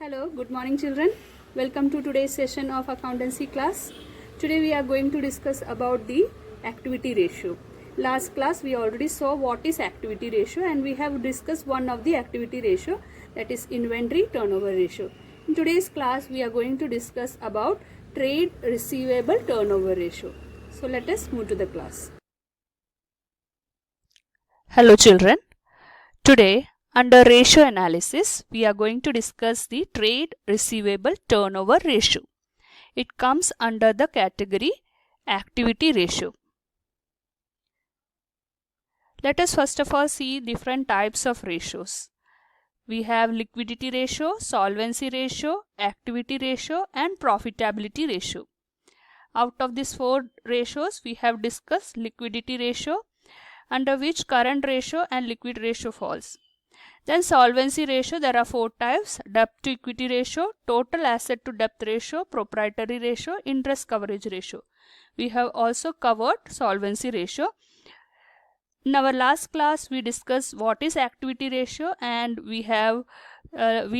Hello, good morning children. Welcome to today's session of accountancy class. Today we are going to discuss about the activity ratio. Last class we already saw what is activity ratio and we have discussed one of the activity ratio, that is inventory turnover ratio. In today's class we are going to discuss about trade receivable turnover ratio. So let us move to the class. Hello children. Today under ratio analysis we are going to discuss the trade receivable turnover ratio. It comes under the category activity ratio. Let us first of all see different types of ratios. We have liquidity ratio, solvency ratio, activity ratio and profitability ratio. Out of these four ratios we have discussed liquidity ratio, under which current ratio and liquid ratio falls. Then solvency ratio, there are four types: debt to equity ratio, total asset to debt ratio, proprietary ratio, interest coverage ratio. We have also covered solvency ratio. In our last class we discussed what is activity ratio and we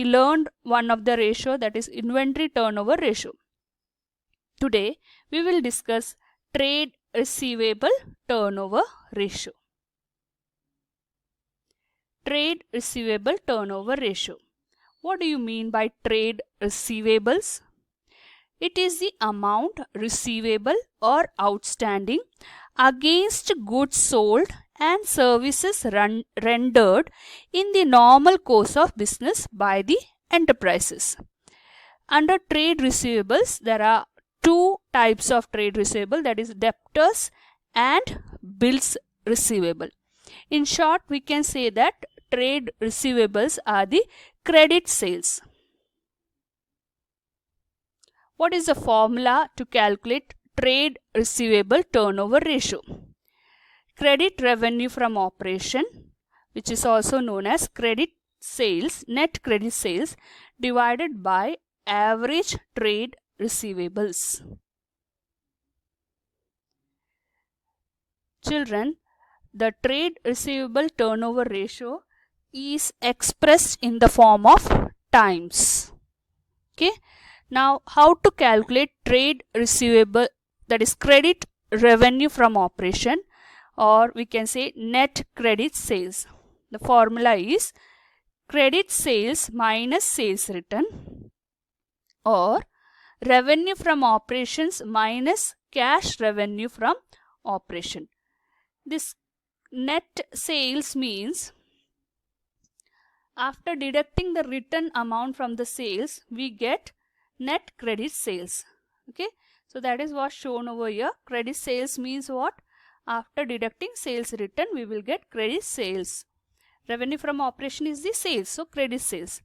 learned one of the ratio, that is inventory turnover ratio. Today we will discuss trade receivable turnover ratio. Trade receivable turnover ratio. What do you mean by trade receivables? It is the amount receivable or outstanding against goods sold and services rendered in the normal course of business by the enterprises. Under trade receivables, there are two types of trade receivable, that is debtors and bills receivable. In short, we can say that trade receivables are the credit sales. What is the formula to calculate trade receivable turnover ratio? Credit revenue from operation, which is also known as credit sales, net credit sales, divided by average trade receivables. Children, the trade receivable turnover ratio is expressed in the form of times. Okay. Now, how to calculate trade receivable, that is credit revenue from operation, or we can say net credit sales. The formula is credit sales minus sales return, or revenue from operations minus cash revenue from operation. This net sales means after deducting the return amount from the sales, we get net credit sales. Okay, so that is what's shown over here. Credit sales means what? After deducting sales return, we will get credit sales. Revenue from operation is the sales, so credit sales.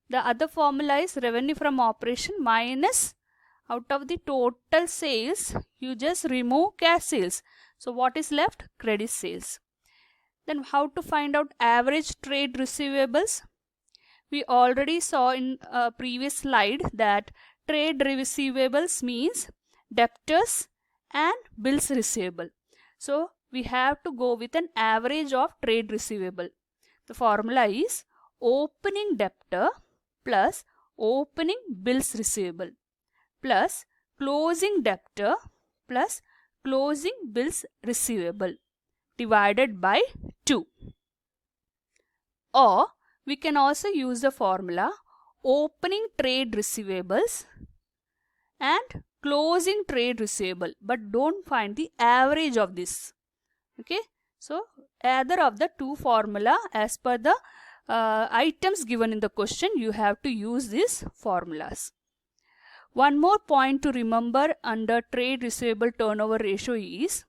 The other formula is revenue from operation minus, out of the total sales, you just remove cash sales. So what is left? Credit sales. Then how to find out average trade receivables? We already saw in a previous slide that trade receivables means debtors and bills receivable. So we have to go with an average of trade receivable. The formula is opening debtor plus opening bills receivable plus closing debtor plus closing bills receivable divided by 2. Or we can also use the formula opening trade receivables and closing trade receivable, but don't find the average of this. Okay, so either of the two formula as per the items given in the question, you have to use these formulas. One more point to remember under trade receivable turnover ratio is,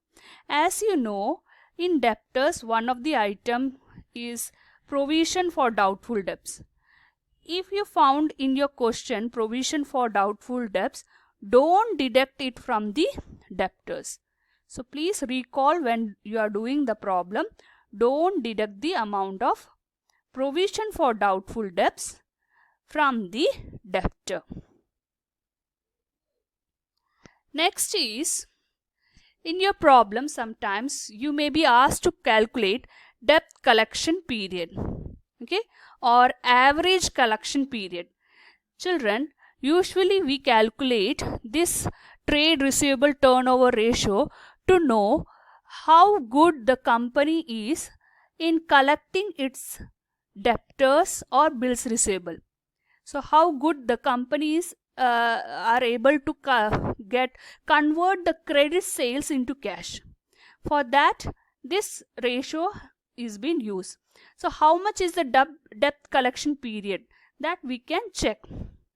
as you know, in debtors one of the item is provision for doubtful debts. If you found in your question provision for doubtful debts, don't deduct it from the debtors. So please recall when you are doing the problem, don't deduct the amount of provision for doubtful debts from the debtor. Next is, in your problem sometimes you may be asked to calculate debt collection period, okay, or average collection period. Children, usually we calculate this trade receivable turnover ratio to know how good the company is in collecting its debtors or bills receivable. So how good the companies are able to convert the credit sales into cash. For that, this ratio is being used. So how much is the debt collection period, that we can check.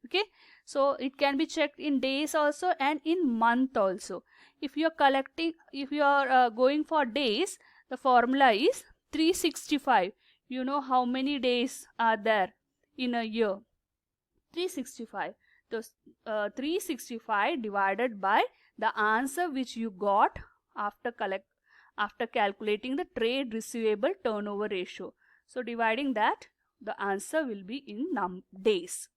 Okay, so it can be checked in days also and in month also. If you are going for days, the formula is 365. You know how many days are there in a year? 365. So 365 divided by the answer which you got after calculating the trade receivable turnover ratio. So dividing that, the answer will be in days.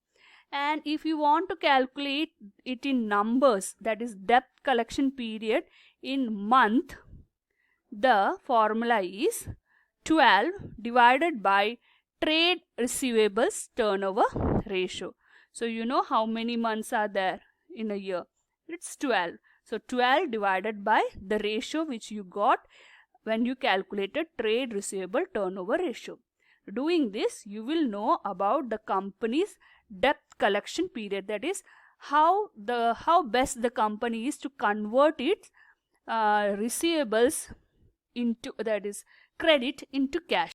And if you want to calculate it in numbers, that is debt collection period in month, the formula is 12 divided by trade receivables turnover ratio. So you know how many months are there in a year? It's 12. So 12 divided by the ratio which you got when you calculated trade receivable turnover ratio. Doing this, you will know about the company's debt collection period, that is how best the company is to convert its receivables into, that is credit into cash.